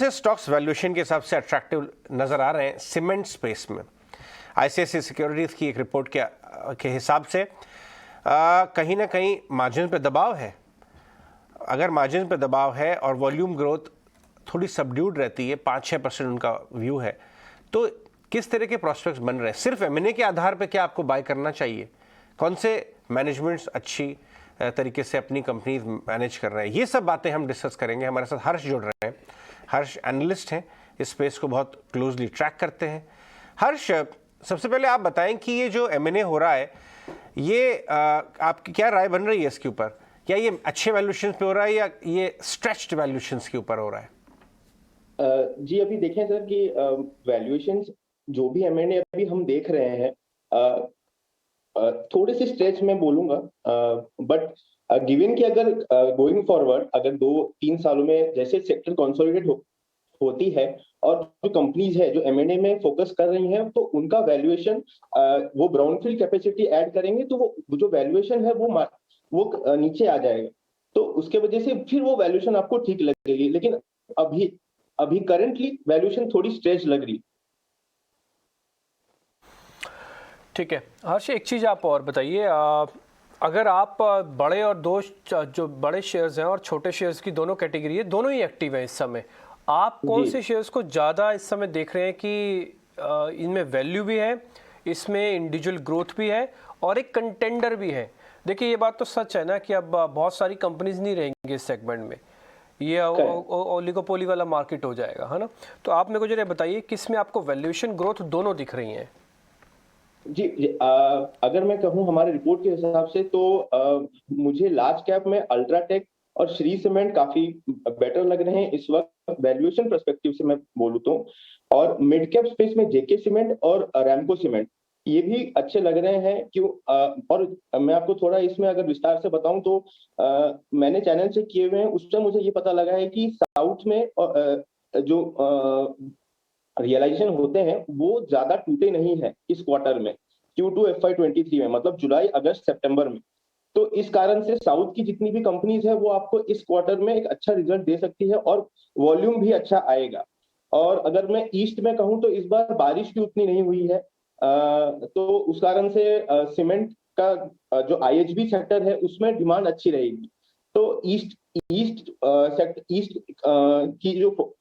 से stocks valuation के हिसाब से अट्रैक्टिव नजर आ रहे हैं सीमेंट स्पेस में। आईसीआईसीआई सिक्योरिटीज की एक रिपोर्ट के हिसाब से कहीं ना कहीं मार्जिन पे दबाव है। अगर मार्जिन पे दबाव है और वॉल्यूम ग्रोथ थोड़ी सबड्यूड रहती है, 5-6% उनका व्यू है, तो किस तरह के प्रोस्पेक्ट्स बन रहे हैं? सिर्फ एमएनए के आधार पे क्या आपको बाय करना चाहिए? कौन से मैनेजमेंट्स अच्छी तरीके से अपनी कंपनीज मैनेज कर रहे हैं? ये सब बातें हम डिस्कस करेंगे। हमारे साथ हर्ष जुड़ रहे हैं। हर्ष एनालिस्ट हैं, इस स्पेस को बहुत क्लोजली ट्रैक करते हैं। हर्ष, सबसे पहले आप बताएं कि ये जो एमएनए हो रहा है, ये आपकी क्या राय बन रही है इसके ऊपर? क्या ये अच्छे वैल्यूएशंस पे हो रहा है या ये स्ट्रेच्ड वैल्यूएशंस के ऊपर हो रहा है? जी, अभी देखें सर कि वैल्यूएशंस जो भी एमएनए अभी हम देख रहे हैं, थोड़े से स्ट्रेच में बोलूंगा, बट गिवन कि अगर गोइंग फॉरवर्ड अगर 2-3 सालों में जैसे सेक्टर कंसोलिडेट होती है और जो कंपनीज है जो एमएनए में फोकस कर रही हैं, तो उनका वैल्यूएशन, वो ब्राउनफील्ड कैपेसिटी ऐड करेंगे तो वो जो वैल्यूएशन है वो नीचे आ जाएगा। तो उसके वजह से फिर वो वैल्यूएशन आपको ठीक लगेगी, लेकिन अभी अभी करंटली वैल्यूएशन थोड़ी स्ट्रेच लग रही। ठीक है हर्ष, एक चीज़ आप और बताइए, अगर आप बड़े और दो जो बड़े शेयर्स हैं और छोटे शेयर्स की दोनों कैटेगरी है, दोनों ही एक्टिव हैं इस समय, आप कौन से शेयर्स को ज़्यादा इस समय देख रहे हैं कि इनमें वैल्यू भी है, इसमें इंडिविजुअल ग्रोथ भी है और एक कंटेंडर भी है? देखिए ये बात तो सच है ना कि अब बहुत सारी कंपनीज नहीं रहेंगी इस सेगमेंट में, ये ओलिगोपोली वाला मार्केट हो जाएगा, है ना? तो आप मेरे को जरा बताइए किस में आपको वैल्यूएशन ग्रोथ दोनों दिख रही हैं? जी, अगर मैं कहूं हमारे रिपोर्ट के हिसाब से तो मुझे लार्ज कैप में अल्ट्राटेक और श्री सीमेंट काफी बेटर लग रहे हैं इस वक्त वैल्यूएशन पर्सपेक्टिव से मैं बोलूं तो। और मिड कैप स्पेस में जेके सीमेंट और रैमको सीमेंट ये भी अच्छे लग रहे हैं। क्यों? और मैं आपको थोड़ा इसमें अगर विस्तार से बताऊं तो मैंने चैनल से किए हुए हैं, उससे मुझे ये पता लगा है कि साउथ में जो रियलाइजेशन होते हैं वो ज्यादा टूटे नहीं है इस क्वार्टर में, Q2 FY23 में, मतलब जुलाई, अगस्त, सितंबर में। तो इस कारण से साउथ की जितनी भी कंपनीज है वो आपको इस क्वार्टर में एक अच्छा रिजल्ट दे सकती है और वॉल्यूम भी अच्छा आएगा। और अगर मैं ईस्ट में कहूं तो इस बार बारिश भी उतनी नहीं हुई है, तो उस कारण से सीमेंट का जो आईएचबी सेक्टर है उसमें डिमांड अच्छी रहेगी। तो ईस्ट ईस्ट सेक्टर ईस्ट की जो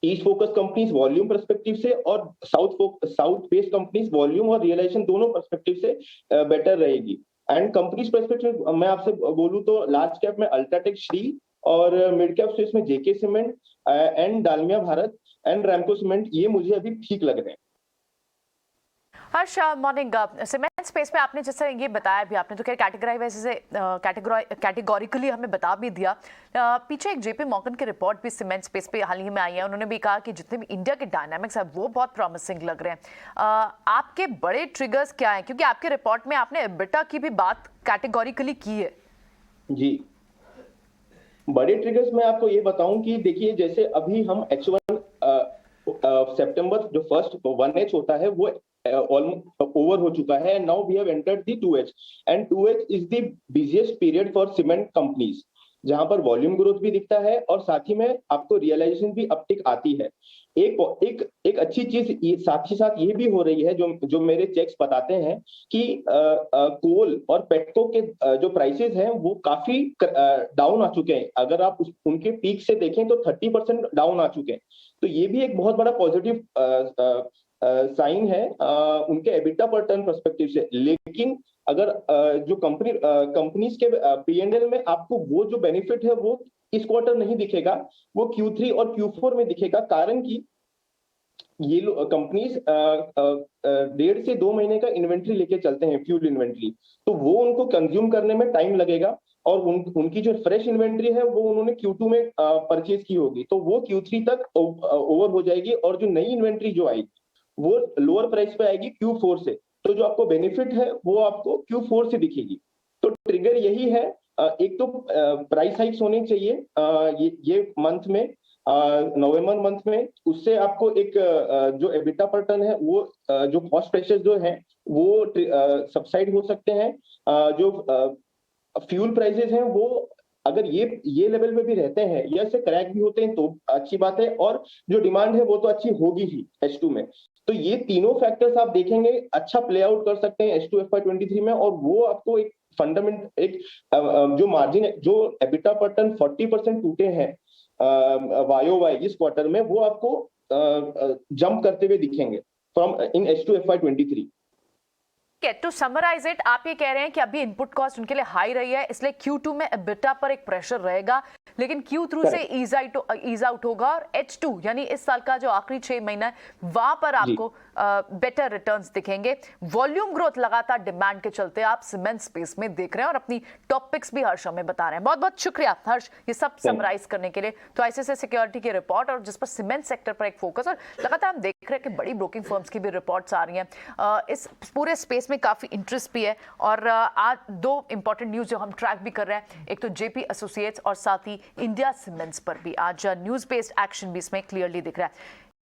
east focus companies volume perspective से और साउथ बेस्ड कंपनीज वॉल्यूम और रियलाइजेशन दोनों पर्सपेक्टिव से बेटर रहेगी। एंड कंपनीज पर्सपेक्टिव मैं आपसे बोलूं तो लार्ज कैप में अल्ट्राटेक, श्री, और मिड कैप स्पेस में JK cement and Dalmia Bharat and Ramco cement, ये मुझे अभी ठीक लग रहे हैं। हर्ष, मॉर्निंग। सीमेंट स्पेस में आपने जैसे ये बताया भी, आपने तो खैर कैटेगोरिकली हमें बता भी दिया। पीछे एक जेपी मॉर्गन की रिपोर्ट भी सीमेंट स्पेस पे हाल ही में आई है, उन्होंने भी कहा कि जितने भी इंडिया के डायनामिक्स है वो बहुत प्रॉमिसिंग लग रहे हैं। आपके बड़े ट्रिगर्स क्या हैं, क्योंकि आपके रिपोर्ट में आपने एबिटा की भी बात कैटेगोरिकली की है? जी, बड़े ट्रिगर्स मैं आपको ये बताऊं कि देखिए, जैसे अभी हम H1 सितंबर जो फर्स्ट 1H होता है वो ऑलमोस्ट ओवर हो चुका है, and now we have entered the 2H, and 2H is the busiest period for cement companies, जहां पर वॉल्यूम ग्रोथ भी दिखता है और साथ ही में आपको रियलाइजेशन भी अपटिक आती है। एक अच्छी चीज साथ ही साथ ये भी हो रही है, जो मेरे चेक्स बताते हैं कि कोल और पेट्रो के जो प्राइसेस हैं वो काफी डाउन आ चुके हैं। अगर आप उनके पीक से देखें तो 30% डाउन आ चुके हैं। तो ये भी एक बहुत बड़ा पॉजिटिव साइन है उनके एबिटा पर टर्न पर्सपेक्टिव से। लेकिन अगर जो कंपनीज के P&L में आपको वो जो बेनिफिट है वो इस क्वार्टर नहीं दिखेगा, वो Q3 और Q4 में दिखेगा। कारण कि ये कंपनीज 1.5 से 2 महीने का इन्वेंट्री लेके चलते हैं, फ्यूल इन्वेंट्री, तो वो उनको कंज्यूम करने में टाइम लगेगा। और उनकी जो फ्रेश इन्वेंट्री है वो उन्होंने Q2 में परचेज की होगी, तो वो Q3 तक ओवर हो जाएगी, और जो नई इन्वेंट्री जो आएगी वो लोअर प्राइस पे आएगी Q4 से। तो जो आपको बेनिफिट है वो आपको Q4 से दिखेगी। तो ट्रिगर यही है, एक तो प्राइस हाइक्स होने चाहिए ये मंथ में, नवंबर मंथ में, उससे आपको एक जो एबिटा पर टन है वो जो कॉस्ट प्रेशर जो है वो सबसाइड हो सकते हैं। जो फ्यूल प्राइसेस हैं वो अगर ये लेवल पे भी रहते हैं या इसे क्रैक भी होते हैं तो अच्छी बात है, और जो डिमांड है वो तो अच्छी होगी ही H2 में। तो ये तीनों फैक्टर्स आप देखेंगे अच्छा प्ले आउट कर सकते हैं H2 FY23 में, और वो आपको एक फंडामेंट एक जो मार्जिन जो एबिटा पर टन 40% टूटे हैं YOY इस क्वार्टर में, वो आपको जंप करते हुए दिखेंगे from in H2 FY23। To summarise it, आप ये कह रहे हैं कि अभी इनपुट कॉस्ट उनके लिए हाई रही है, इसलिए Q2 में एबिटा पर एक प्रेशर रहेगा, लेकिन Q3 से ईज आउट होगा, और H2 यानी इस साल का जो आखिरी 6 महीना है वहां पर आपको बेटर रिटर्न्स दिखेंगे। वॉल्यूम ग्रोथ लगातार डिमांड के चलते आप सीमेंट स्पेस में देख रहे हैं, और अपनी टॉपिक्स भी हर्ष हमें बता रहे हैं। बहुत बहुत शुक्रिया हर्ष ये सब समराइज करने के लिए। तो ICICI सिक्योरिटी की रिपोर्ट और जिस पर सीमेंट सेक्टर पर एक फोकस, और लगातार हम देख रहे हैं कि बड़ी ब्रोकिंग फर्म्स की भी रिपोर्ट्स आ रही हैं, इस पूरे स्पेस में काफी इंटरेस्ट भी है। और आज दो इंपॉर्टेंट न्यूज जो हम ट्रैक भी कर रहे हैं, एक तो JP एसोसिएट्स और साथ ही इंडिया सीमेंट्स पर भी आज न्यूज बेस्ड एक्शन भी इसमें क्लियरली दिख रहा है।